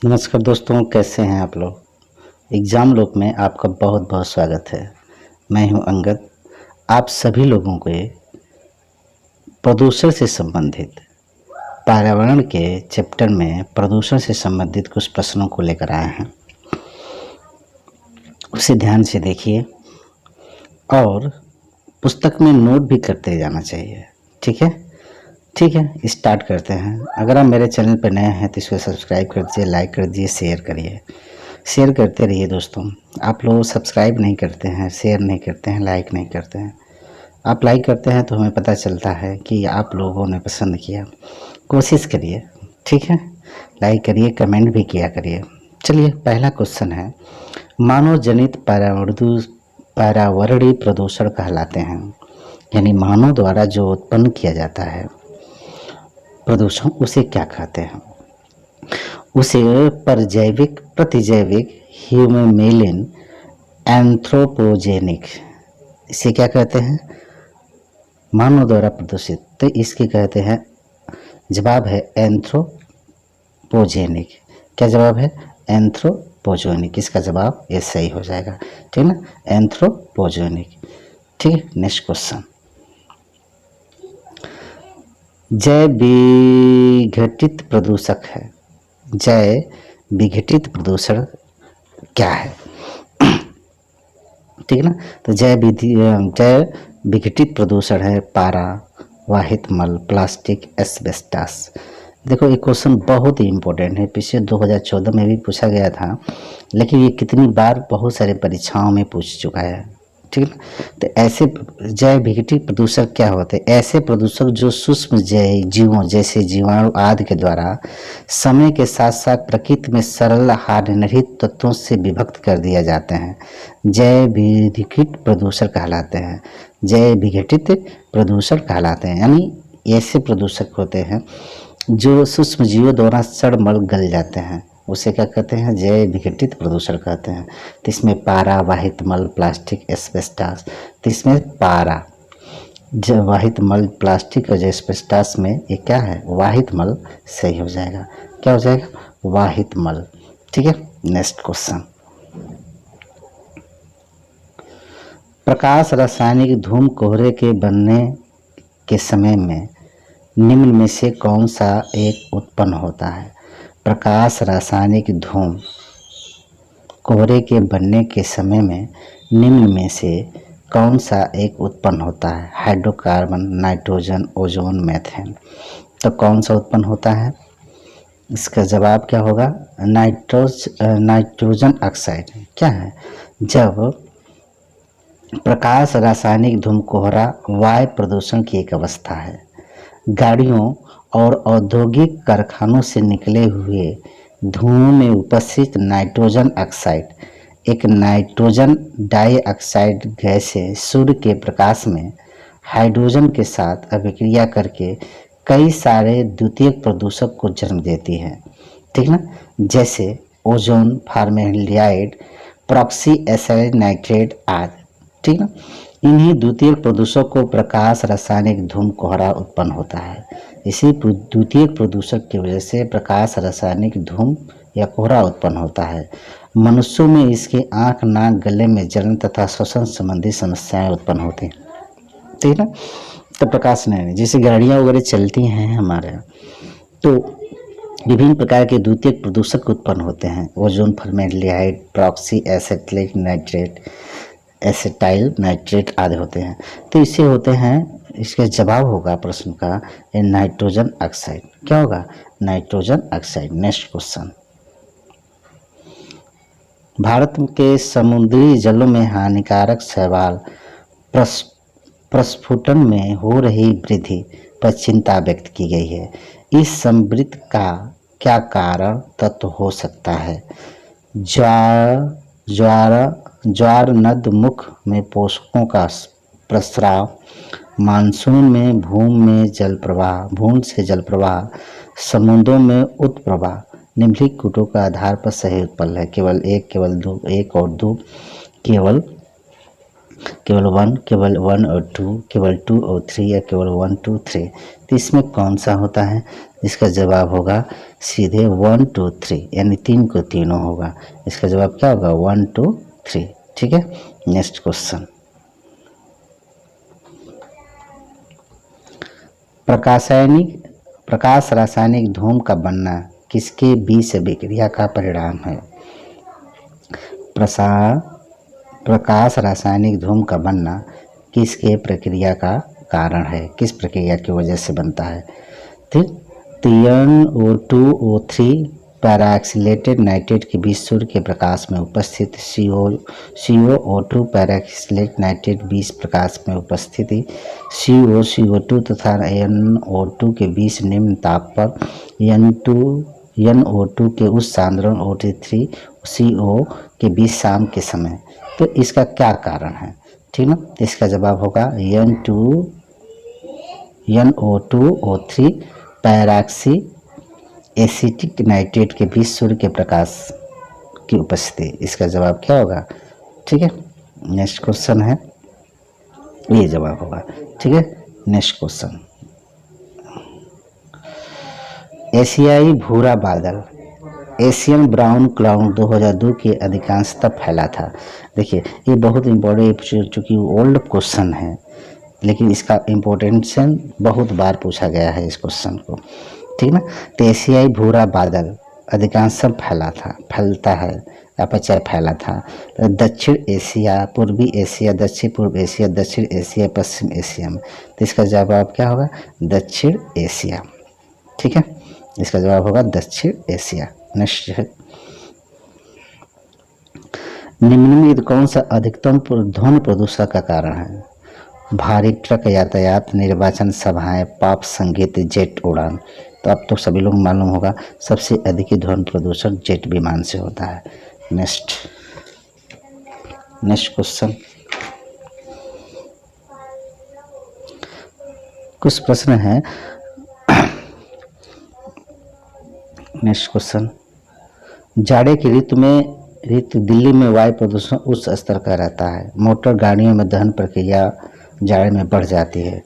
नमस्कार दोस्तों, कैसे हैं आप लोग। एग्ज़ाम लोग में आपका बहुत बहुत स्वागत है। मैं हूं अंगद। आप सभी लोगों को प्रदूषण से संबंधित पर्यावरण के चैप्टर में प्रदूषण से संबंधित कुछ प्रश्नों को लेकर आए हैं। उसे ध्यान से देखिए और पुस्तक में नोट भी करते जाना चाहिए। ठीक है, स्टार्ट करते हैं। अगर आप मेरे चैनल पर नए हैं तो इसको सब्सक्राइब कर दीजिए, लाइक कर दीजिए, शेयर करते रहिए। दोस्तों, आप लोग सब्सक्राइब नहीं करते हैं, शेयर नहीं करते हैं, लाइक नहीं करते हैं। आप लाइक करते हैं तो हमें पता चलता है कि आप लोगों ने पसंद किया। कोशिश करिए, ठीक है, लाइक करिए, कमेंट भी किया करिए। चलिए, पहला क्वेश्चन है, मानव जनित पर्यावरणीय प्रदूषण कहलाते हैं, यानी मानव द्वारा जो उत्पन्न किया जाता है प्रदूषण, उसे क्या कहते हैं। उसे परजैविक, प्रतिजैविक, ह्यूमेलिन, एंथ्रोपोजेनिक, इसे क्या कहते हैं, मानव द्वारा प्रदूषित, तो इसके कहते हैं, जवाब है एंथ्रोपोजेनिक। क्या जवाब है? एंथ्रोपोजेनिक। इसका जवाब ये सही हो जाएगा, ठीक ना, एंथ्रोपोजेनिक। ठीक है, नेक्स्ट क्वेश्चन, जैव विघटित प्रदूषक है। जैव विघटित प्रदूषण क्या है? ठीक है ना, तो जैव विघटित प्रदूषण है पारा, वाहित मल, प्लास्टिक, एस्बेस्टस। देखो, ये क्वेश्चन बहुत ही इम्पोर्टेंट है, पिछले 2014 में भी पूछा गया था, लेकिन ये कितनी बार बहुत सारे परीक्षाओं में पूछ चुका है। ठीक है, तो ऐसे जैव विघटित प्रदूषक क्या होते हैं? ऐसे प्रदूषक जो सूक्ष्म जीवों जैसे जीवाणु आदि के द्वारा समय के साथ साथ प्रकृति में सरल हानिरहित तत्वों से विभक्त कर दिया जाते हैं, जैव विघटित प्रदूषण कहलाते हैं। जैव विघटित प्रदूषण कहलाते हैं, यानी ऐसे प्रदूषक होते हैं जो सूक्ष्म जीवों द्वारा सड़मल गल जाते हैं, उसे क्या कहते हैं? जैव विघटित प्रदूषण कहते हैं। तो इसमें पारा, वाहित मल, प्लास्टिक, एस्बेस्टस। तो इसमें पारा, वाहित मल, प्लास्टिक और एस्बेस्टस में ये क्या है? वाहित मल सही हो जाएगा। क्या हो जाएगा? वाहित मल। ठीक है, नेक्स्ट क्वेश्चन, प्रकाश रासायनिक धूम कोहरे के बनने के समय में निम्न में से कौन सा एक उत्पन्न होता है? प्रकाश रासायनिक धूम कोहरे के बनने के समय में निम्न में से कौन सा एक उत्पन्न होता है? Hydrocarbon, nitrogen, ozone, methane. तो कौन सा उत्पन्न होता है? इसका जवाब क्या होगा? Nitrogen oxide. क्या है? जब प्रकाश रासायनिक धूम कोहरा वायु प्रदूषण की एक अवस्था है। गाड़ियों और औद्योगिक कारखानों से निकले हुए धुओं में उपस्थित नाइट्रोजन ऑक्साइड एक नाइट्रोजन डाइऑक्साइड गैस है। सूर्य के प्रकाश में हाइड्रोजन के साथ अभिक्रिया करके कई सारे द्वितीयक प्रदूषक को जन्म देती है, ठीक ना, जैसे ozone, formaldehyde, proxy acid nitrate आदि। ठीक ना, इन्हीं द्वितीयक प्रदूषक को प्रकाश रासायनिक धूम कोहरा उत्पन्न होता है। इसी द्वितीयक प्रदूषक की वजह से प्रकाश रासायनिक धूम या कोहरा उत्पन्न होता है। मनुष्यों में इसके आंख, नाक, गले में जलन तथा श्वसन संबंधी समस्याएं उत्पन्न होती हैं। ठीक है ना, तो प्रकाश नहीं, जैसे गाड़ियाँ वगैरह चलती हैं हमारे यहाँ, तो विभिन्न प्रकार के द्वितीयक प्रदूषक उत्पन्न होते हैं। Ozone, formaldehyde, proxy acetic nitrate, acetyl nitrate आदि होते हैं। तो इससे होते हैं, इसका जवाब होगा प्रश्न का नाइट्रोजन ऑक्साइड। क्या होगा? Nitrogen oxide. Next question, Bharat के समुद्री जलों में हानिकारक शैवाल प्रस्फुटन में हो रही वृद्धि पर चिंता व्यक्त की गई है। इस समृद्धि का क्या कारण तत्व हो सकता है? ज्वार नद मुख में पोषकों का प्रस्राव, मानसून में भूमि से जल प्रवाह, समुद्रों में उत्प्रवाह। निम्नलिखित कूटों का आधार पर सही उत्पन्न है। केवल एक, केवल दो, एक और दो, केवल वन, केवल वन और टू, केवल टू और थ्री, या केवल वन टू थ्री। तो इसमें कौन सा होता है? इसका जवाब होगा सीधे 1 2 3, यानी 3 को तीनों होगा। इसका जवाब क्या होगा 1 2 3। ठीक है, नेक्स्ट क्वेश्चन। प्रकाश रासायनिक धूम का बनना किसके बीच अभिक्रिया का परिणाम है? प्रकाश रासायनिक धूम का बनना किसके प्रक्रिया का कारण है, किस प्रक्रिया की वजह से बनता है? ठीक, तो NO2O3 पैराक्सिलेटेड नाइट्रेट के बीच सूर्य के प्रकाश में उपस्थित CO2 पैराक्सिलेटेड नाइट्रेट बीच प्रकाश में उपस्थिति CO2 तथा NO2 के बीच निम्न ताप पर NO2 के उस सांद्रण O3CO के बीच शाम के समय, तो इसका क्या कारण है? ठीक ना, तो इसका जवाब होगा NO2O3 पैराक्सी एसिटिक नाइट्रेट के बीच सूर्य के प्रकाश की उपस्थिति। इसका जवाब क्या होगा? ठीक है, नेक्स्ट क्वेश्चन है, ये जवाब होगा। ठीक है, नेक्स्ट क्वेश्चन। एशियाई भूरा बादल एशियन ब्राउन क्लाउड 2002 के अधिकांशतः फैला था। देखिए ये बहुत इम्पोर्टेंट, चूँकि ओल्ड क्वेश्चन है लेकिन इसका इम्पोर्टेंस बहुत बार पूछा गया है इस क्वेश्चन को। ठीक ना, तो एशियाई भूरा बादल अधिकांशतः फैलता है, अपचय फैला था। तो दक्षिण एशिया, पूर्वी एशिया, दक्षिण पूर्व एशिया, दक्षिण एशिया, पश्चिम एशिया में, तो इसका जवाब क्या होगा? दक्षिण एशिया। ठीक है, इसका जवाब होगा दक्षिण एशिया। नेक्स्ट है, निम्नलिखित कौन सा अधिकतम ध्वनि प्रदूषण का कारण है? भारी ट्रक यातायात, निर्वाचन सभाएं, पॉप संगीत, जेट उड़ान। तो अब तो सभी लोग मालूम होगा सबसे अधिक ध्वनि प्रदूषण जेट विमान से होता है। Next question. कुछ प्रश्न है। Next question. जाड़े की ऋतु दिल्ली में वायु प्रदूषण उच्च स्तर का रहता है। मोटर गाड़ियों में दहन प्रक्रिया जाड़े में बढ़ जाती है।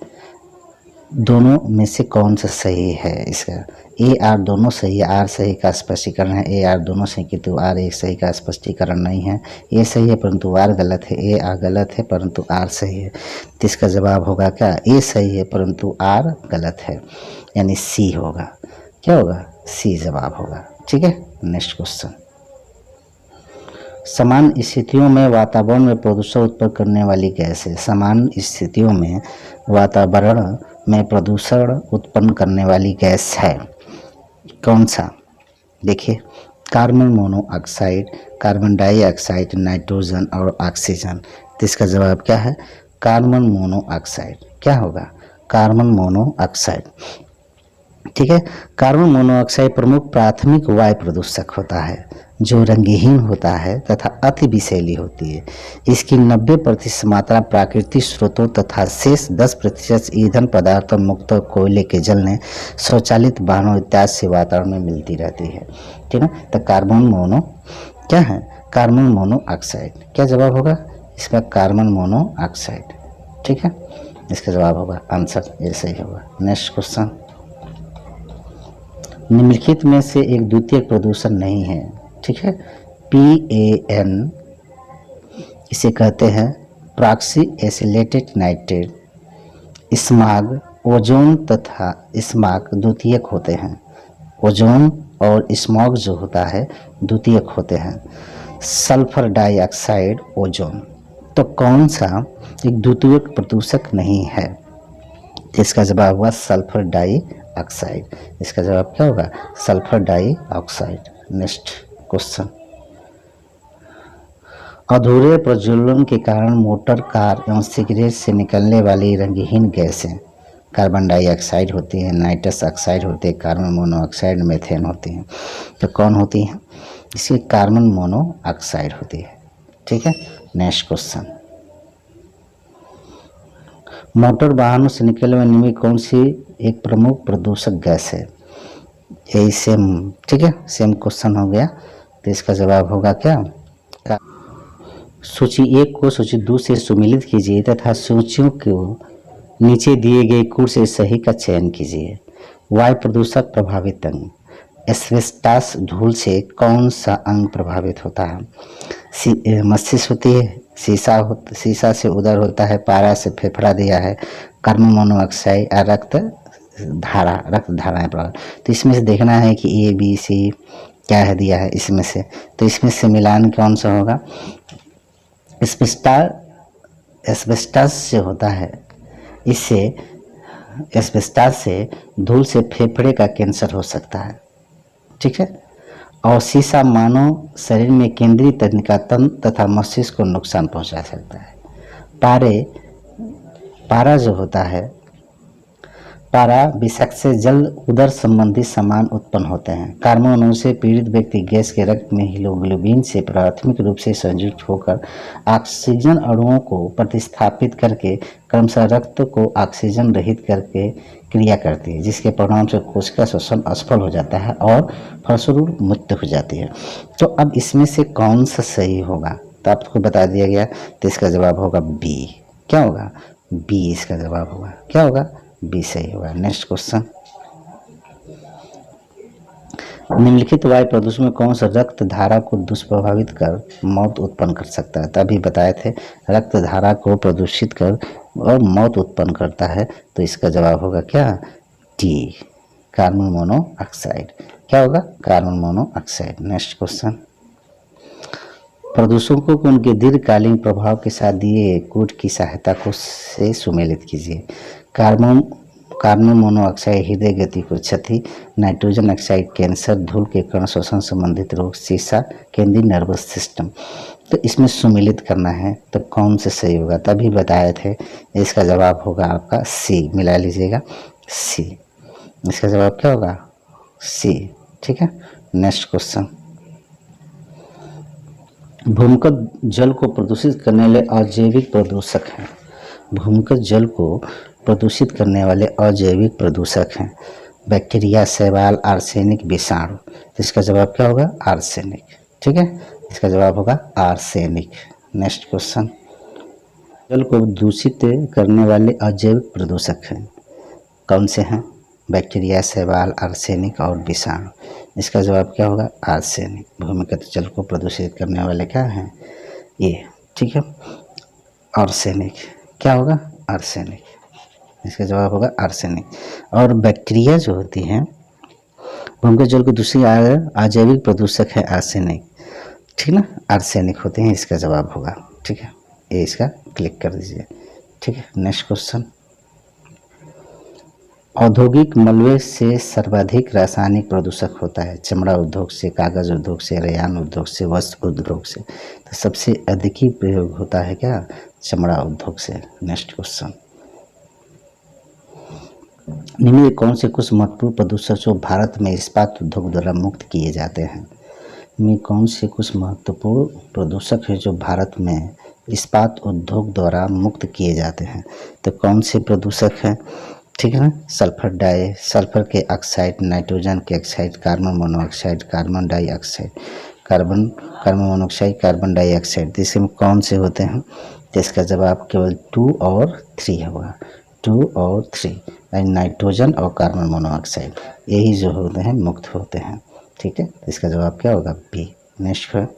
दोनों में से कौन सा सही है? इसका AR दोनों सही है, R सही का स्पष्टीकरण है, AR दोनों सही किंतु R एक सही का स्पष्टीकरण नहीं है। A सही है परंतु R गलत है, AR गलत है परंतु R सही है। तो इसका जवाब होगा क्या? A सही है परंतु R गलत है, यानी C होगा। क्या होगा? C जवाब होगा। ठीक है, नेक्स्ट क्वेश्चन। समान स्थितियों में वातावरण में प्रदूषण उत्पन्न करने वाली गैस है। समान स्थितियों में वातावरण में प्रदूषण उत्पन्न करने वाली गैस है कौन सा? देखिए, carbon monoxide, carbon dioxide, nitrogen और ऑक्सीजन। तो इसका जवाब क्या है? Carbon monoxide. क्या होगा? Carbon monoxide. ठीक है, कार्बन मोनोऑक्साइड प्रमुख प्राथमिक वायु प्रदूषक होता है जो रंगहीन होता है तथा अति विषैली होती है। इसकी 90% मात्रा प्राकृतिक स्रोतों तथा शेष 10% ईंधन पदार्थों मुक्त कोयले के जलने, स्वचालित वाहनों इत्यादि से वातावरण में मिलती रहती है। ठीक है, तो कार्बन मोनो क्या है? Carbon monoxide. क्या जवाब होगा इसका? Carbon monoxide. ठीक है, इसका जवाब होगा आंसर ये सही होगा। Next question. निम्नलिखित में से एक द्वितीयक प्रदूषण नहीं है। ठीक है, PAN इसे कहते हैं proxy acylated nitrate. Smog, ozone तथा स्मॉग द्वितीयक होते हैं। ओजोन और स्मॉग जो होता है द्वितीयक होते हैं। सल्फर डाइऑक्साइड, ओजोन, तो कौन सा एक द्वितीयक प्रदूषक नहीं है? इसका जवाब हुआ सल्फर डाइऑक्साइड। इसका जवाब क्या होगा? Sulphur dioxide. Next question. अधूरे प्रज्वलन के कारण मोटर, कार एवं सिगरेट से निकलने वाली रंगहीन गैसें कार्बन डाइऑक्साइड होती है, नाइट्रस ऑक्साइड होती है, कार्बन मोनोऑक्साइड, मीथेन होती हैं। तो कौन होती हैं? इसकी कार्बन मोनोऑक्साइड होती है। ठीक है, नेक्स्ट क्वेश्चन। मोटर वाहनों से निकलने वाली निम्नलिखित कौन सी एक प्रमुख प्रदूषक गैस है? यही सेम, ठीक है, सेम क्वेश्चन हो गया। तो इसका जवाब होगा क्या? सूची 1 को सूची 2 से सुमेलित कीजिए तथा सूचियों को नीचे दिए गए कूट से सही का चयन कीजिए। वायु प्रदूषक प्रभावित अंग, एस्बेस्टॉस धूल से कौन सा अंग प्रभावित होता है? मस्तिष्क होती है, शीशा से उदर होता है, पारा से फेफड़ा दिया है, कार्बन मोनोऑक्साइड या रक्त धाराएं प्रभावित। तो इसमें से देखना है कि ए बी सी क्या है दिया है इसमें से, तो इसमें से मिलान कौन सा होगा? एस्बेस्टॉस से होता है, इससे एस्बेस्टॉस से धूल से फेफड़े का कैंसर हो सकता है, ठीक है। और शीशा मानव शरीर में केंद्रीय तंत्रिका तंत्र तथा मस्तिष्क को नुकसान पहुंचा सकता है। पारा जो होता है, पारा विषाक्त से जल्द उदर संबंधी सामान उत्पन्न होते हैं। कार्बन अणु से पीड़ित व्यक्ति गैस के रक्त में हीमोग्लोबिन से प्राथमिक रूप से संयुक्त होकर ऑक्सीजन अणुओं को प्रतिस्थापित करके क्रमशः रक्त को ऑक्सीजन रहित करके क्रिया करती है, जिसके परिणाम से कोशिका श्वसन असफल हो जाता है और फलस्वरूप मृत्यु हो जाती है। तो अब इसमें से कौन सा सही होगा? तो आपको बता दिया गया, तो इसका जवाब होगा बी। क्या होगा? बी इसका जवाब होगा। क्या होगा? बी सही होगा। नेक्स्ट क्वेश्चन, निम्नलिखित वायु प्रदूषण में कौन सा रक्त धारा को दुष्प्रभावित कर मौत उत्पन्न कर सकता है? तभी बताए थे, रक्त धारा को प्रदूषित कर और मौत उत्पन्न करता है, तो इसका जवाब होगा क्या? D, carbon monoxide. क्या होगा? Carbon monoxide. नेक्स्ट क्वेश्चन, प्रदूषकों को उनके दीर्घकालीन प्रभाव के साथ दिए कूट की सहायता को से सुमेलित कीजिए। कार्बन मोनोऑक्साइड हृदय गति को क्षति, नाइट्रोजन ऑक्साइड कैंसर, धूल के कण श्वसन संबंधित रोग, शीशा केंद्रीय नर्वस सिस्टम। तो इसमें सुमेलित करना है, तो कौन से सही होगा? तभी बताए थे, इसका जवाब होगा आपका सी। मिला लीजिएगा, सी। इसका जवाब क्या होगा? सी, ठीक है। नेक्स्ट क्वेश्चन, भूमिगत जल को प्रदूषित करने वाले अजैविक प्रदूषक हैं। भूमिगत जल को प्रदूषित करने वाले अजैविक प्रदूषक हैं बैक्टीरिया, शैवाल, आर्सेनिक, विषाणु। इसका जवाब क्या होगा? आर्सेनिक, ठीक है। इसका जवाब होगा आर्सेनिक। नेक्स्ट क्वेश्चन, जल को दूषित करने वाले अजैविक प्रदूषक हैं, कौन से हैं? बैक्टीरिया, शैवाल, आर्सेनिक और विषाणु। इसका जवाब क्या होगा? आर्सेनिक। भूमिगत जल को प्रदूषित करने वाले क्या हैं? ये, ठीक है, आर्सेनिक। क्या होगा? आर्सेनिक। इसका जवाब होगा आर्सेनिक। और बैक्टीरिया जो होती हैं, भूमिगत जल को दूसरी अजैविक प्रदूषक है आर्सेनिक, ठीक ना, आर्सेनिक होते हैं। इसका जवाब होगा, ठीक है, ये इसका क्लिक कर दीजिए, ठीक है। नेक्स्ट क्वेश्चन, औद्योगिक मलबे से सर्वाधिक रासायनिक प्रदूषक होता है। चमड़ा उद्योग से, कागज उद्योग से, रेयान उद्योग से, वस्त्र उद्योग से। तो सबसे अधिक ही प्रयोग होता है क्या? चमड़ा उद्योग से। नेक्स्ट क्वेश्चन, निम्न में कौन से कुछ महत्वपूर्ण प्रदूषक जो भारत में इस्पात उद्योग द्वारा मुक्त किए जाते हैं? में कौन से कुछ महत्वपूर्ण प्रदूषक है जो भारत में इस्पात उद्योग द्वारा मुक्त किए जाते हैं? तो कौन से प्रदूषक हैं? ठीक है ना, सल्फर के ऑक्साइड, नाइट्रोजन के oxide, carbon monoxide, carbon dioxide, carbon monoxide, carbon dioxide. इसमें कौन से होते हैं? तो इसका जवाब केवल 2 और 3 होगा। 2 और 3 नाइट्रोजन और कार्बन मोनोऑक्साइड, यही जो होते हैं मुक्त होते हैं, ठीक है। इसका जवाब क्या होगा? बी। नेक्स्ट है,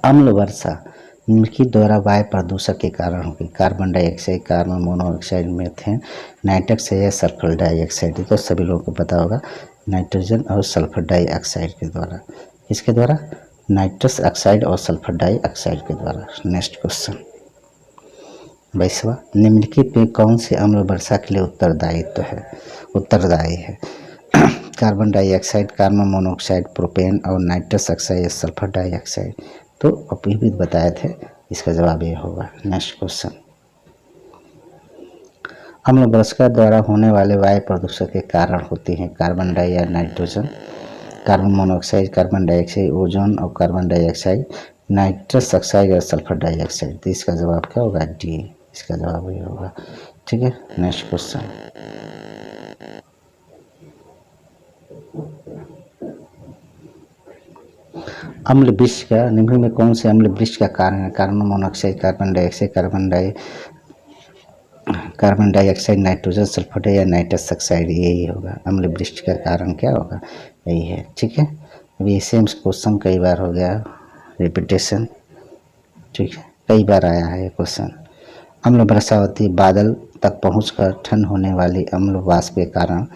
अम्ल वर्षा निम्नलिखित द्वारा वायु प्रदूषण के कारण होगी। Carbon dioxide, carbon monoxide, methane, nitrous या सल्फर डाइऑक्साइड। तो सभी लोगों को पता होगा, नाइट्रोजन और सल्फर डाइऑक्साइड के द्वारा। इसके द्वारा नाइट्रस ऑक्साइड और सल्फर डाइऑक्साइड के द्वारा। नेक्स्ट क्वेश्चन, 22वां, निम्नलिखित में कौन से अम्ल वर्षा के लिए उत्तरदायी है? Carbon dioxide, carbon monoxide, propane और नाइट्रस ऑक्साइड, सल्फर डाइऑक्साइड। तो अभी भी बताए थे, इसका जवाब ये होगा। नेक्स्ट क्वेश्चन, अम्ल वर्षा द्वारा होने वाले वायु प्रदूषण के कारण होती हैं कार्बन डाई या nitrogen, carbon monoxide, carbon dioxide, ozone और कार्बन डाइऑक्साइड, नाइट्रस ऑक्साइड और सल्फर डाइऑक्साइड। तो इसका जवाब क्या होगा? डी। इसका जवाब ये होगा, ठीक है। नेक्स्ट क्वेश्चन, अम्ल विष का निम्न में कौन से अम्ल विष का कारण है? Carbon monoxide, carbon dioxide, carbon dioxide, nitrogen, sulphur या नाइट्रस ऑक्साइड, यही होगा। अम्ल वृष्टि का कारण क्या होगा, यही है। ठीक है, अभी सेम क्वेश्चन कई बार हो गया रिपीटेशन। ठीक है, कई बार आया है ये क्वेश्चन। अम्ल वर्षा होती है बादल तक पहुंचकर ठंड होने वाली अम्ल वाष्प के कारण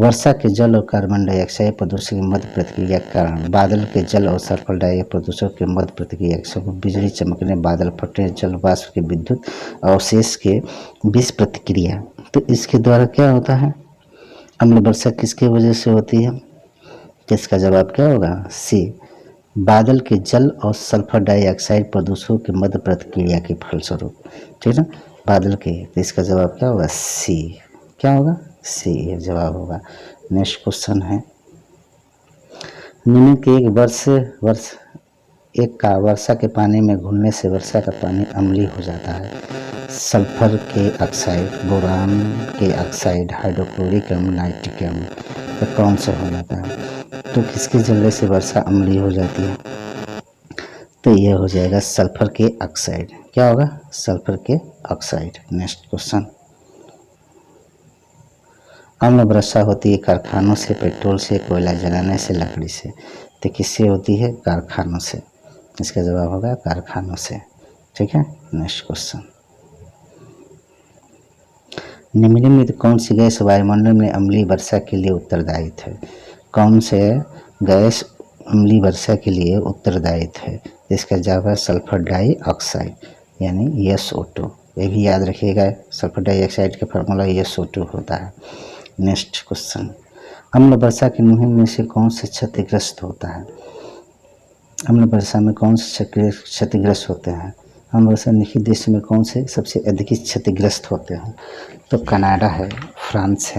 वर्षा के जल और कार्बन डाइऑक्साइड प्रदूषण की मध्य प्रतिक्रिया के कारण बादल के जल और सल्फर डाइऑक्साइड प्रदूषण के मध्य प्रतिक्रिया के समय बिजली चमकने, बादल फटने, जल वाष्प के विद्युत अवशेष के बीच प्रतिक्रिया। तो इसके द्वारा क्या होता है, अम्ल वर्षा किसकी वजह से होती है? तो इसका जवाब क्या होगा, सी, बादल के जल और सल्फर डाइऑक्साइड प्रदूषण के मध्य प्रतिक्रिया के फलस्वरूप। ठीक है ना, बादल के, तो इसका जवाब क्या होगा, सी। क्या होगा, सी, ये जवाब होगा। नेक्स्ट क्वेश्चन है, निम्न के एक का वर्षा के पानी में घुलने से वर्षा का पानी अम्लीय हो जाता है। सल्फर के ऑक्साइड, बोरान के ऑक्साइड, हाइड्रोक्लोरिक अम्ल, नाइट्रिक अम्ल, तो कौन सा हो जाता है? तो किसके जलने से वर्षा अम्लीय हो जाती है? तो ये हो जाएगा सल्फर के ऑक्साइड। क्या होगा, सल्फर के ऑक्साइड। नेक्स्ट क्वेश्चन, अम्ल वर्षा होती है कारखानों से, पेट्रोल से, कोयला जलाने से, लकड़ी से। तो किससे होती है? कारखानों से। इसका जवाब होगा कारखानों से। ठीक है, नेक्स्ट क्वेश्चन, निम्नलिखित कौन सी गैस वायुमंडल में अम्लीय वर्षा के लिए उत्तरदायी है? कौन से गैस अम्लीय वर्षा के लिए उत्तरदायी है? इसका जवाब है सल्फर डाइऑक्साइड, यानी SO2। ये भी याद रखिएगा, सल्फर डाइऑक्साइड का फार्मूला SO2 होता है। नेक्स्ट क्वेश्चन, अम्ल वर्षा की मुहिम में से कौन से क्षतिग्रस्त होता है? अम्ल वर्षा में कौन से क्षतिग्रस्त होते हैं? अम्ल वर्षा निम्नलिखित देश में कौन से सबसे अधिक क्षतिग्रस्त होते हैं? तो कनाडा है, फ्रांस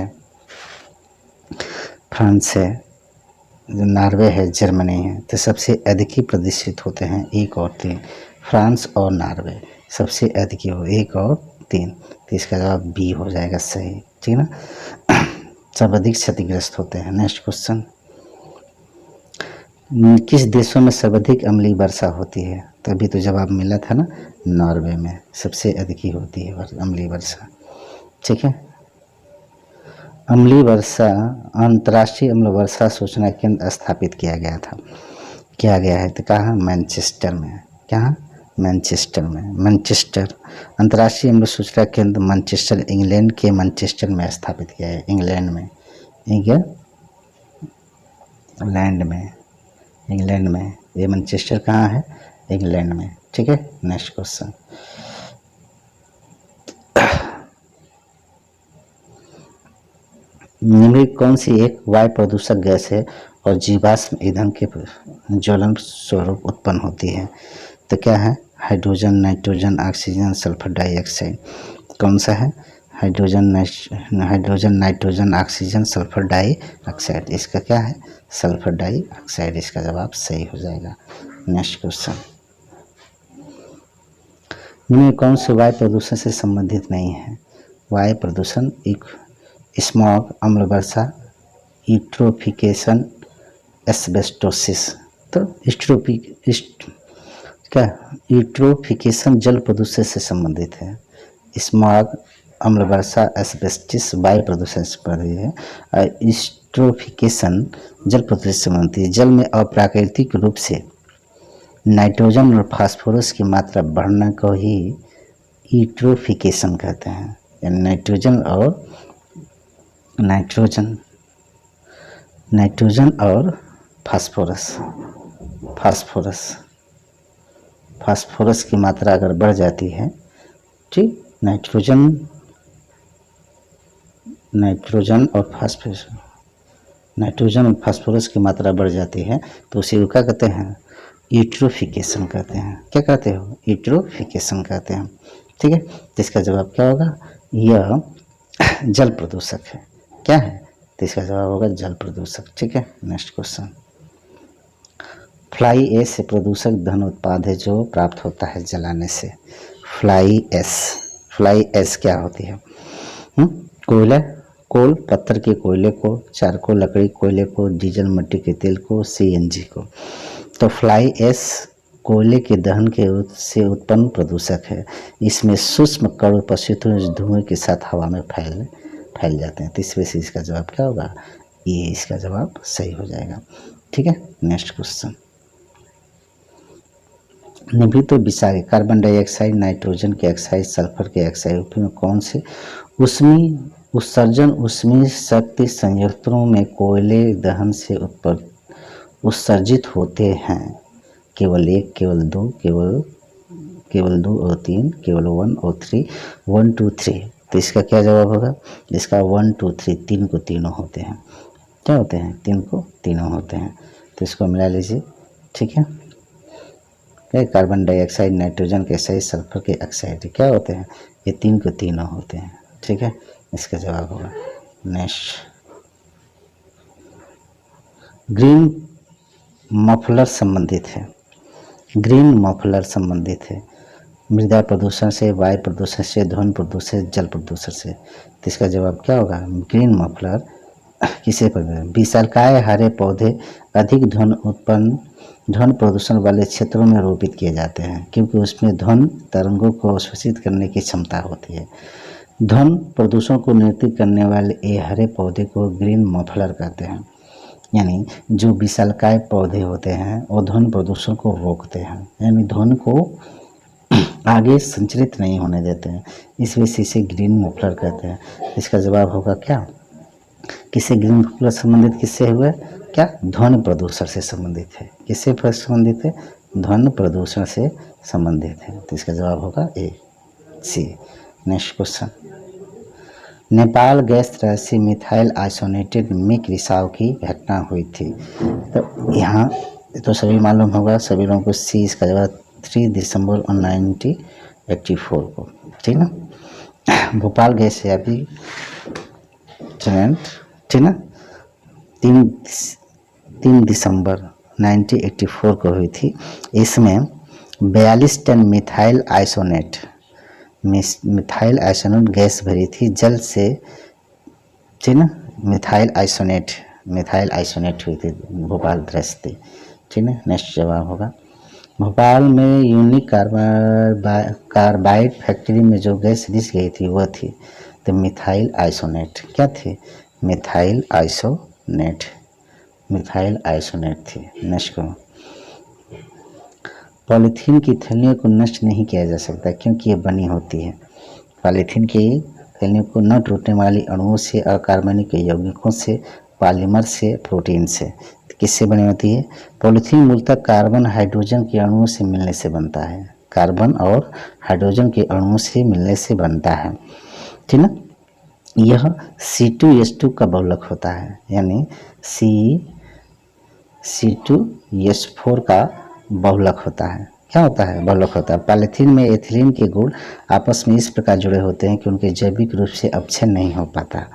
है, नॉर्वे है, जर्मनी है। तो सबसे अधिक ही प्रदूषित होते हैं 1 और 3, फ्रांस और नॉर्वे सबसे अधिक ही हो 1 और 3। तो इसका जवाब बी हो जाएगा सही। ठीक है ना, सब अधिक क्षतिग्रस्त होते हैं। नेक्स्ट क्वेश्चन, किस देशों में सर्वाधिक अम्लीय वर्षा होती है? तभी तो जवाब मिला था ना, नॉर्वे में सबसे अधिक ही होती है अम्लीय वर्षा। ठीक है, अम्लीय वर्षा, अंतर्राष्ट्रीय अम्ल वर्षा सूचना केंद्र स्थापित किया गया है तो कहाँ? मैनचेस्टर में। कहाँ? मैनचेस्टर में। मैनचेस्टर अंतर्राष्ट्रीय अम्ल सूचना केंद्र मैनचेस्टर, इंग्लैंड के मैनचेस्टर में स्थापित किया है। इंग्लैंड में ये मैनचेस्टर कहाँ है? इंग्लैंड में। ठीक है, नेक्स्ट क्वेश्चन, निम्नलिखित कौन सी एक वायु प्रदूषक गैस है और जीवाश्म ईंधन के ज्वलन स्वरूप उत्पन्न होती है? तो क्या है? Hydrogen, nitrogen, oxygen, sulphur dioxide. कौन सा है? Hydrogen, nitrogen, oxygen, sulphur dioxide. इसका क्या है? Sulphur dioxide. इसका जवाब सही हो जाएगा। नेक्स्ट क्वेश्चन, इनमें कौन से वायु प्रदूषण से संबंधित नहीं है? वायु प्रदूषण, एक स्मॉग, अम्ल वर्षा, यूट्रोफिकेशन, एस्बेस्टोसिस। तो यूट्रोफिकेशन जल प्रदूषण से संबंधित है। स्मॉग, अम्ल वर्षा, एस्बेस्टिस वायु प्रदूषण से संबंधित है और यूट्रोफिकेशन जल प्रदूषण से संबंधित है। जल में अप्राकृतिक रूप से नाइट्रोजन और फास्फोरस की मात्रा बढ़ने को ही यूट्रोफिकेशन कहते हैं। यानी नाइट्रोजन और फास्फोरस की मात्रा अगर बढ़ जाती है, ठीक, नाइट्रोजन और फास्फोरस की मात्रा बढ़ जाती है तो उसे क्या कहते हैं? यूट्रोफिकेशन कहते हैं। क्या कहते हो? यूट्रोफिकेशन कहते हैं। ठीक है, तो इसका जवाब क्या होगा? यह जल प्रदूषक है। क्या है? तो इसका जवाब होगा जल प्रदूषक। ठीक है, नेक्स्ट क्वेश्चन, फ्लाई ऐश से प्रदूषक धन उत्पाद है जो प्राप्त होता है जलाने से। फ्लाई ऐश क्या होती है? कोल पत्थर के कोयले को, चारकोल लकड़ी कोयले को, डीजल मिट्टी के तेल को, CNG को। तो फ्लाई ऐश कोयले के दहन के से उत्पन्न प्रदूषक है। इसमें सूक्ष्म कण उपस्थित हुए धुएं के साथ हवा में फैल जाते हैं। तो इस वजह से इसका जवाब क्या होगा, ये इसका जवाब सही हो जाएगा। ठीक है, नेक्स्ट क्वेश्चन। निभृत विषारी कार्बन डाइऑक्साइड, नाइट्रोजन के ऑक्साइड, सल्फर के ऑक्साइड में कौन से ऊष्मी उत्सर्जन ऊष्मीय शक्ति संयंत्रों में कोयले दहन से उत्सर्जित होते हैं? केवल 1, केवल 2, केवल 2 और 3, केवल 1 और 3, 1 2 3। तो इसका क्या जवाब होगा? इसका 1 2 3, 3 को तीनों होते हैं। क्या होते हैं? 3 को तीनों होते हैं। तो इसको मिला लीजिए। ठीक है, क्या कार्बन डाइऑक्साइड, नाइट्रोजन के ऑक्साइड, सल्फर के ऑक्साइड क्या होते हैं? ये 3 को तीनों होते हैं। ठीक है, इसका जवाब होगा नेक्स्ट। ग्रीन मफलर संबंधित है। ग्रीन मफलर संबंधित है मृदा प्रदूषण से, वायु प्रदूषण से, ध्वनि प्रदूषण, जल प्रदूषण से। तो इसका जवाब क्या होगा? ग्रीन मफलर किसे विशालकाय हरे पौधे अधिक ध्वनि प्रदूषण वाले क्षेत्रों में रोपित किए जाते हैं, क्योंकि उसमें ध्वनि तरंगों को अवशोषित करने की क्षमता होती है। ध्वनि प्रदूषण को नियंत्रित करने वाले ये हरे पौधे को ग्रीन मफलर कहते हैं। यानी जो विशालकाय पौधे होते हैं वो ध्वनि प्रदूषण को रोकते हैं, यानी ध्वनि को आगे संचरित नहीं होने देते हैं। इस वजह से इसे ग्रीन मफलर कहते हैं। इसका जवाब होगा क्या? किससे ग्रीन मफलर संबंधित किससे हुआ? क्या? ध्वनि प्रदूषण से संबंधित है। किससे संबंधित है? ध्वनि प्रदूषण से संबंधित है। तो इसका जवाब होगा A, C. Next question. Nepal gas त्रैसी मिथाइल आइसोनेटेड मिक रिसाव की घटना हुई थी। तो यहाँ तो सभी मालूम होगा सभी लोगों को। सी इसका जवाब 3 दिसंबर 1984 को। ठीक ना, भोपाल गैस से अभी ठीक ना, 3 दिसंबर 1984 को हुई थी। इसमें 42 टन मिथाइल आइसोनेट गैस भरी थी जल से। ठीक ना, मिथाइल आइसोनेट हुई थी भोपाल त्रैस्ती। ठीक है, नेक्स्ट जवाब होगा भोपाल में यूनिक कार्बाइड फैक्ट्री में जो गैस रिस गई थी वह थी तो मिथाइल आइसोनेट। क्या थी? मिथाइल आइसोनेट थी। नेक्स्ट को, पॉलीथीन की थैलियों को नष्ट नहीं किया जा सकता क्योंकि ये बनी होती है। पॉलीथीन की थैलियों को न टूटने वाली अणुओं से, अकार्बनिक यौगिकों से, पॉलीमर से, प्रोटीन से। किससे बनी होती है? पॉलीथीन मूलतः कार्बन हाइड्रोजन के अणुओं से मिलने से बनता है। कार्बन और हाइड्रोजन के अणुओं से मिलने से बनता है। ठीक ना, यह C2H2 का बहुलक होता है, यानी C2H4 का बहुलक होता है। क्या होता है? बहुलक होता है। पॉलीथीन में एथिलीन के गुण आपस में इस प्रकार जुड़े होते हैं कि उनके जैविक रूप से अपक्षय नहीं हो पाता।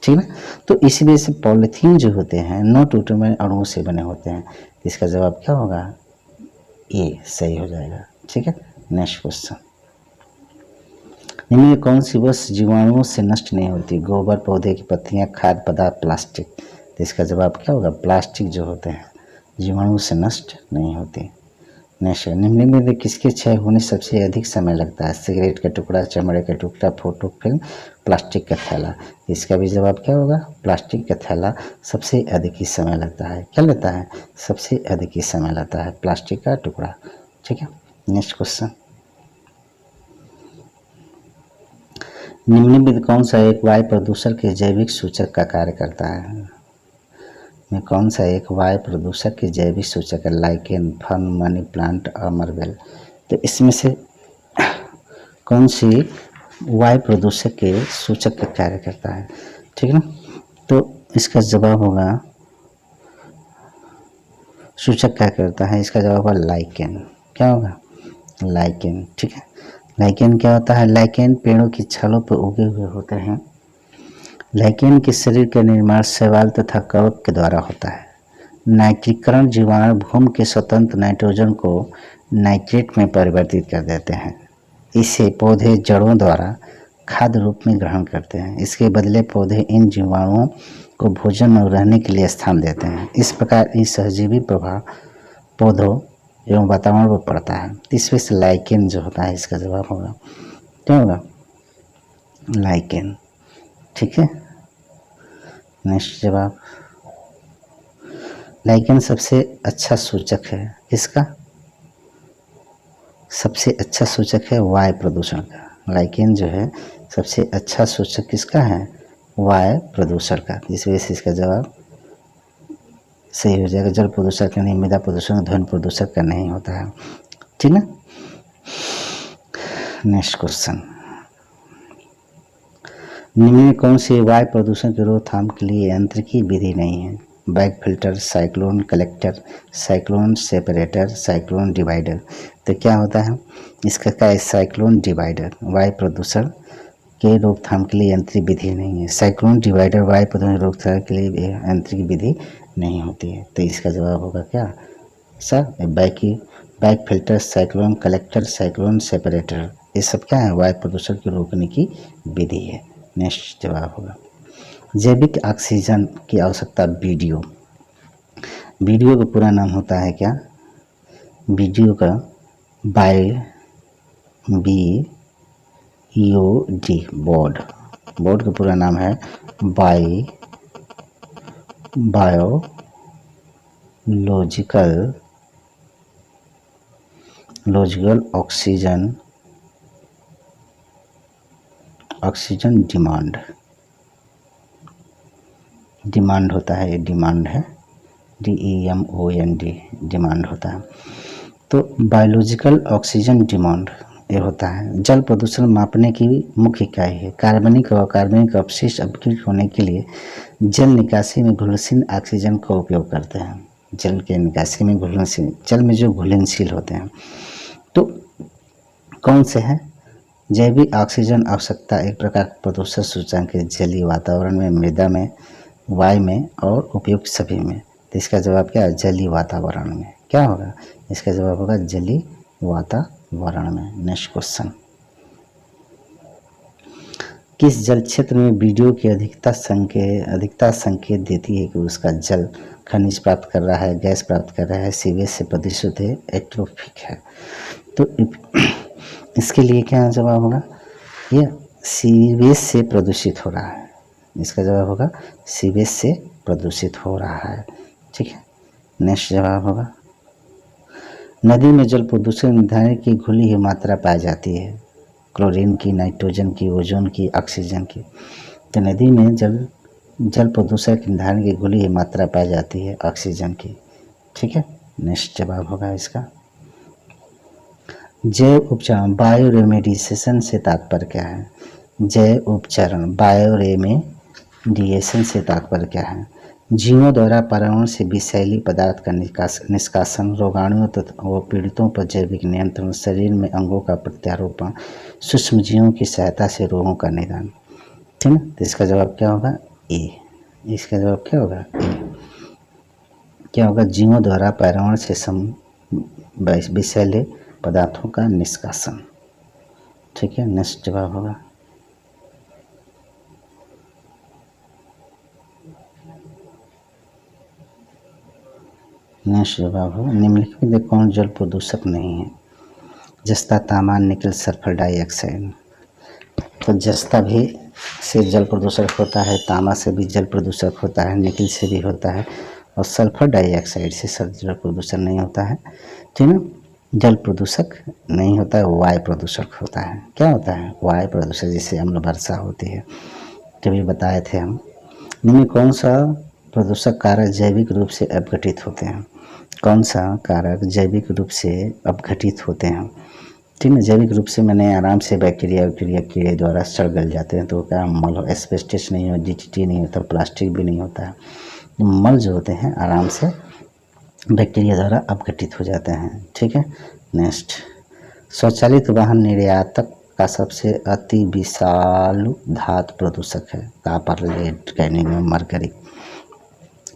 ठीक है, तो इसी वजह से पॉलीथीन जो होते हैं न टूटने अणुओं से बने होते हैं। इसका जवाब क्या होगा? ये सही हो जाएगा। ठीक है, नेक्स्ट क्वेश्चन। इनमें कौन सी वस्तु जीवाणुओं से नष्ट नहीं होती? गोबर, पौधे की पत्तियां, खाद्य पदार्थ, प्लास्टिक। तो इसका जवाब क्या होगा? प्लास्टिक जो होते हैं जीवाणुओं से नष्ट नहीं होते। नेक्स्ट, निम्न में किसके क्षय होने सबसे अधिक समय लगता है? सिगरेट का टुकड़ा, चमड़े का टुकड़ा, फोटो फिल्म, प्लास्टिक का थैला। इसका भी जवाब क्या होगा? प्लास्टिक का थैला सबसे अधिक ही समय लगता है। क्या लेता है? सबसे अधिक ही समय लगता है प्लास्टिक का टुकड़ा। ठीक है, नेक्स्ट क्वेश्चन। निम्न में कौन सा एक वायु प्रदूषण के जैविक सूचक का कार्य करता है? में कौन सा एक वायु प्रदूषक के जैविक सूचक है? लाइकेन, फर्न, मनी प्लांट, अमरवेल। तो इसमें से कौन सी वायु प्रदूषक के सूचक का कार्य करता है? ठीक है ना, तो इसका जवाब होगा सूचक क्या करता है? इसका जवाब होगा लाइकेन। क्या होगा? लाइकेन। ठीक है, लाइकेन क्या होता है? लाइकेन पेड़ों की छालों पर उगे हुए होते हैं। लाइकेन के शरीर का निर्माण शैवाल तथा कवक के द्वारा होता है। नाइट्रीकरण जीवाणु भूमि के स्वतंत्र नाइट्रोजन को नाइट्रेट में परिवर्तित कर देते हैं। इसे पौधे जड़ों द्वारा खाद्य रूप में ग्रहण करते हैं। इसके बदले पौधे इन जीवाणुओं को भोजन और रहने के लिए स्थान देते हैं। इस प्रकार इस सहजीवी प्रभाव पौधों एवं वातावरण पर पड़ता है। तो इसमें से लाइकेन जो होता है इसका जवाब होगा, क्या होगा, लाइकेन। ठीक है, नेक्स्ट जवाब, लाइकेन सबसे अच्छा सूचक है किसका, सबसे अच्छा सूचक है वायु प्रदूषण का। लाइकेन जो है सबसे अच्छा सूचक किसका है, वायु प्रदूषण का। इस वजह से इसका जवाब सही हो जाएगा। जल प्रदूषण का नहीं, मृदा प्रदूषण, ध्वनि प्रदूषण का नहीं होता है। ठीक है, नेक्स्ट क्वेश्चन, निम्न में कौन सी वायु प्रदूषण की रोकथाम के लिए यांत्रिकी विधि नहीं है, bag filter, cyclone collector, cyclone separator, cyclone divider. तो क्या होता है इसका, क्या है, साइक्लोन डिवाइडर। वायु प्रदूषण के रोकथाम के लिए यांत्रिक विधि नहीं है। साइक्लोन डिवाइडर वायु प्रदूषण रोकथाम के लिए यांत्रिक विधि नहीं होती है। तो इसका जवाब होगा क्या sir, bag filter, cyclone collector, cyclone separator, ये सब क्या है, वायु प्रदूषण को रोकने की विधि है। नेक्स्ट जवाब होगा, जैविक ऑक्सीजन की आवश्यकता। वीडियो, वीडियो का पूरा नाम होता है क्या, वीडियो का BOD, बोर्ड, बोर्ड का पूरा नाम है बायोलॉजिकल ऑक्सीजन डिमांड होता है, ये डिमांड है, DEMAND, डिमांड होता है। तो बायोलॉजिकल ऑक्सीजन डिमांड ये होता है। जल प्रदूषण मापने की मुख्य इकाई है। कार्बनिक और अकार्बनिक अपशिष्ट अपघटित होने के लिए जल निकासी में घुलनशील ऑक्सीजन का उपयोग करते हैं। जल के निकासी में घुलनशील, जल में जो घुलनशील होते हैं, तो कौन से हैं, जैविक ऑक्सीजन आवश्यकता एक प्रकार का प्रदूषण सूचकांक है, जलीय वातावरण में, मृदा में, वायु में और उपयुक्त सभी में। तो इसका जवाब क्या है, जलीय वातावरण में। क्या होगा, इसका जवाब होगा जलीय वातावरण में। नेक्स्ट क्वेश्चन, किस जल क्षेत्र में वीडियो की अधिकता संकेत देती है कि उसका जल खनिज प्राप्त कर रहा है, गैस प्राप्त कर रहा है, सीवेज से प्रदूषित है, एट्रोफिक है। तो इसके लिए क्या जवाब होगा, ये सीवेज से प्रदूषित हो रहा है। इसका जवाब होगा सीवेज से प्रदूषित हो रहा है। ठीक है, नेक्स्ट जवाब होगा, नदी में जल प्रदूषण ईंधन की घुली हुई मात्रा पाई जाती है, क्लोरीन की, नाइट्रोजन की, ओजोन की, ऑक्सीजन की। तो नदी में जल प्रदूषण की ईंधन की घुली हुई मात्रा पाई जाती है, ऑक्सीजन की। ठीक है, नेक्स्ट जवाब होगा इसका, जैव उपचार, बायो रेमेडिएशन से तात्पर्य क्या है, जैव उपचारण, बायो रेमेडिएशन से तात्पर्य क्या है, जीवों द्वारा पर्यावरण से विषैली पदार्थ का निष्कासन, रोगाणुओं तथा पीड़ितों पर जैविक नियंत्रण, शरीर में अंगों का प्रत्यारोपण, सूक्ष्मजीवों की सहायता से रोगों का निदान। ठीक है, तो इसका जवाब क्या होगा, ए। इसका जवाब क्या होगा, ए। क्या होगा, जीवों द्वारा पर्यावरण से विषैले पदार्थों का निष्कासन। ठीक है, नेक्स्ट जवाब होगा, नेक्स्ट जवाब होगा, निम्नलिखित में कौन जल प्रदूषक नहीं है, जस्ता, तांबा, निकल, सल्फर डाइऑक्साइड। तो जस्ता भी से जल प्रदूषक होता है, तांबा से भी जल प्रदूषक होता है, निकल से भी होता है, और सल्फर डाइऑक्साइड से जल प्रदूषण नहीं होता है। ठीक है, जल प्रदूषक नहीं होता है, वायु प्रदूषक होता है। क्या होता है, वायु प्रदूषक, जिससे अम्ल वर्षा होती है, तभी बताए थे हम। इनमें कौन सा प्रदूषक कारक जैविक रूप से अपघटित होते हैं, कौन सा कारक जैविक रूप से अपघटित होते हैं। ठीक है, जैविक रूप से मैंने आराम से बैक्टीरिया कीड़े द्वारा सड़ गल जाते हैं, तो क्या मल, एस्बेस्टस नहीं हो, DDT नहीं होता, प्लास्टिक भी नहीं होता है, मल जो होते हैं आराम से बैक्टीरिया द्वारा अपघटित हो जाते हैं। ठीक है, नेक्स्ट, स्वचालित वाहन निर्यातक का सबसे अति विषालु धातु प्रदूषक है, कॉपर, लेड, कैडमियम, मरकरी।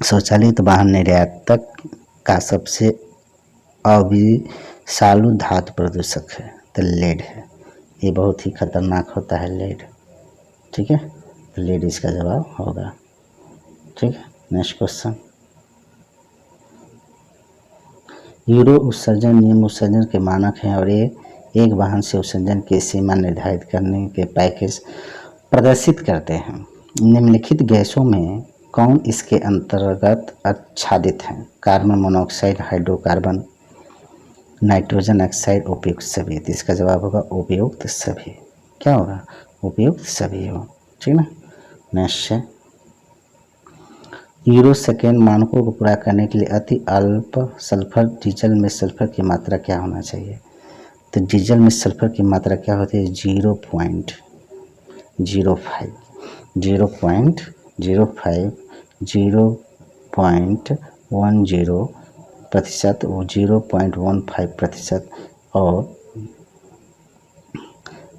स्वचालित वाहन निर्यातक का सबसे अविषालु धातु प्रदूषक है, तो लेड है। ये बहुत ही खतरनाक होता है लेड। ठीक है, तो लेड इसका जवाब होगा। ठीक है, नेक्स्ट क्वेश्चन, यूरो उत्सर्जन नियम उत्सर्जन के मानक हैं और ये एक वाहन से उत्सर्जन की सीमा निर्धारित करने के पैकेज प्रदर्शित करते हैं। निम्नलिखित गैसों में कौन इसके अंतर्गत आच्छादित हैं? Carbon monoxide, hydrocarbon, nitrogen oxide, उपयुक्त सभी। तो इसका जवाब होगा उपयुक्त सभी। क्या होगा? उपयुक्त सभी हो। ठीक ना। नेक्स्ट है यूरो सेकेंड मानकों को पूरा करने के लिए अति अल्प सल्फर डीजल में सल्फर की मात्रा क्या होना चाहिए? तो डीजल में सल्फर की मात्रा क्या होती है? 0.05 0.10% वो 0.15% और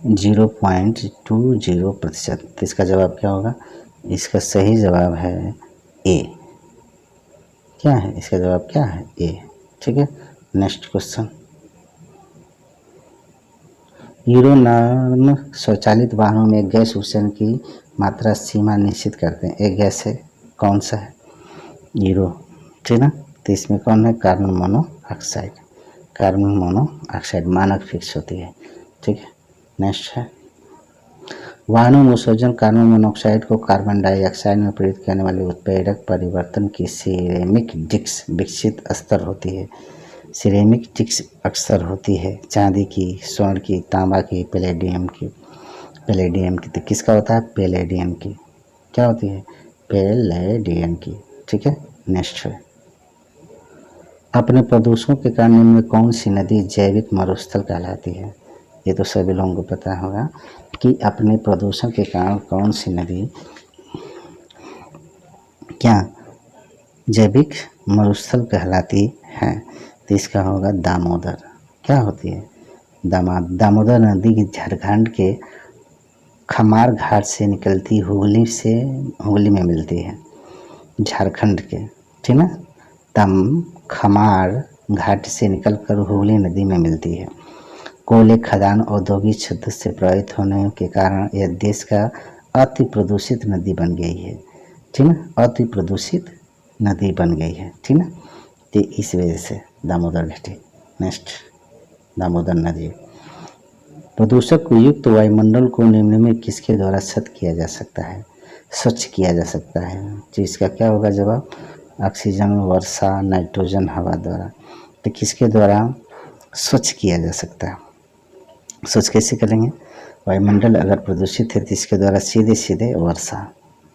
0.20%। तो इसका जवाब क्या होगा? इसका सही जवाब है ए। क्या है इसका जवाब? क्या है? ए। ठीक है। नेक्स्ट क्वेश्चन, यूरो नॉर्म स्वचालित वाहनों में गैस उत्सर्जन की मात्रा सीमा निश्चित करते हैं। एक गैस है, कौन सा है? यूरो। ठीक ना। तो इसमें कौन है? Carbon monoxide. कार्बन मोनोऑक्साइड मानक फिक्स होती है। ठीक है। नेक्स्ट है वाहनों में उत्सर्जन कार्बन मोनोऑक्साइड को कार्बन डाइऑक्साइड में परिवर्तित करने वाले उत्प्रेरक परिवर्तन की सिरेमिक डिस्क विकसित स्तर होती है। सिरेमिक डिस्क अक्सर होती है चांदी की, स्वर्ण की, तांबा की, पैलेडियम की। तो किसका होता है? पैलेडियम की। क्या होती है? पैलेडियम की। ठीक है। नेक्स्ट है अपने प्रदूषणों के कारण इनमें कौन सी नदी जैविक मरुस्थल कहलाती है? ये तो सभी लोगों को पता होगा कि अपने प्रदूषण के कारण कौन सी नदी क्या जैविक मरुस्थल कहलाती है? तो इसका होगा दामोदर। क्या होती है? दामोदर नदी झारखंड के खमार घाट से निकलती हुगली में मिलती है। झारखंड के, ठीक ना। खमार घाट से निकलकर हुगली नदी में मिलती है। कोयले खदान औद्योगिक क्षेत्र से प्रभावित होने के कारण यह देश का अति प्रदूषित नदी बन गई है। ठीक ना। अति प्रदूषित नदी बन गई है। ठीक ना। तो इस वजह से दामोदर घाटी। नेक्स्ट, दामोदर नदी। प्रदूषक युक्त वायुमंडल को निम्न में किसके द्वारा स्वच्छ किया जा सकता है? स्वच्छ किया जा सकता है। तो इसका क्या होगा जवाब? ऑक्सीजन, वर्षा, नाइट्रोजन, हवा द्वारा। तो किसके द्वारा स्वच्छ किया जा सकता है? स्वच्छ कैसे करेंगे? वायुमंडल अगर प्रदूषित है तो इसके द्वारा सीधे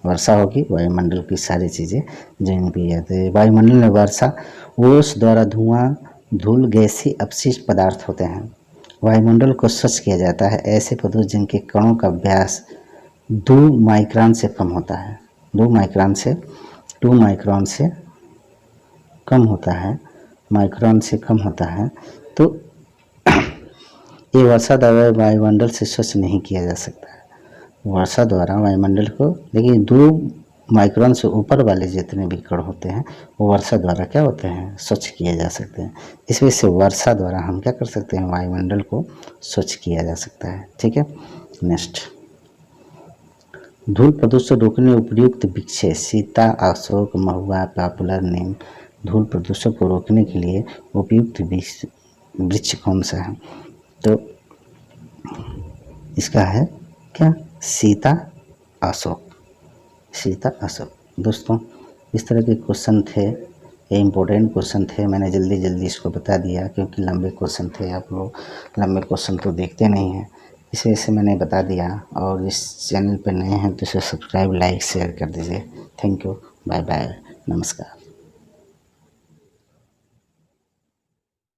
वर्षा होगी। वायुमंडल की सारी चीज़ें जिन भी है वायुमंडल में वर्षा, ओस द्वारा धुआं, धूल, गैसीय अपशिष्ट पदार्थ होते हैं। वायुमंडल को स्वच्छ किया जाता है ऐसे प्रदूषक जिनके कणों का व्यास 2 माइक्रोन से कम होता है। 2 माइक्रोन से कम होता है। तो ये वर्षा द्वारा वायुमंडल से स्वच्छ नहीं किया जा सकता है। वर्षा द्वारा वायुमंडल को, लेकिन 2 माइक्रोन से ऊपर वाले जितने भी कण होते हैं वो वर्षा द्वारा क्या होते हैं? स्वच्छ किए जा सकते हैं। इस वजह से वर्षा द्वारा हम क्या कर सकते हैं? वायुमंडल को स्वच्छ किया जा सकता है। ठीक है। नेक्स्ट, धूल प्रदूषण रोकने उपयुक्त वृक्ष सीता, अशोक, महुआ, पॉपुलर, नीम। धूल प्रदूषण को रोकने के लिए उपयुक्त वृक्ष कौन सा है? तो इसका है क्या? सीता, अशोक। दोस्तों, इस तरह के क्वेश्चन थे, ये इम्पोर्टेंट क्वेश्चन थे। मैंने जल्दी इसको बता दिया क्योंकि लंबे क्वेश्चन थे। आप लोग लंबे क्वेश्चन तो देखते नहीं हैं, इस वजह से मैंने बता दिया। और इस चैनल पर नए हैं तो इसे सब्सक्राइब, लाइक, शेयर कर दीजिए। Thank you. Bye bye. नमस्कार।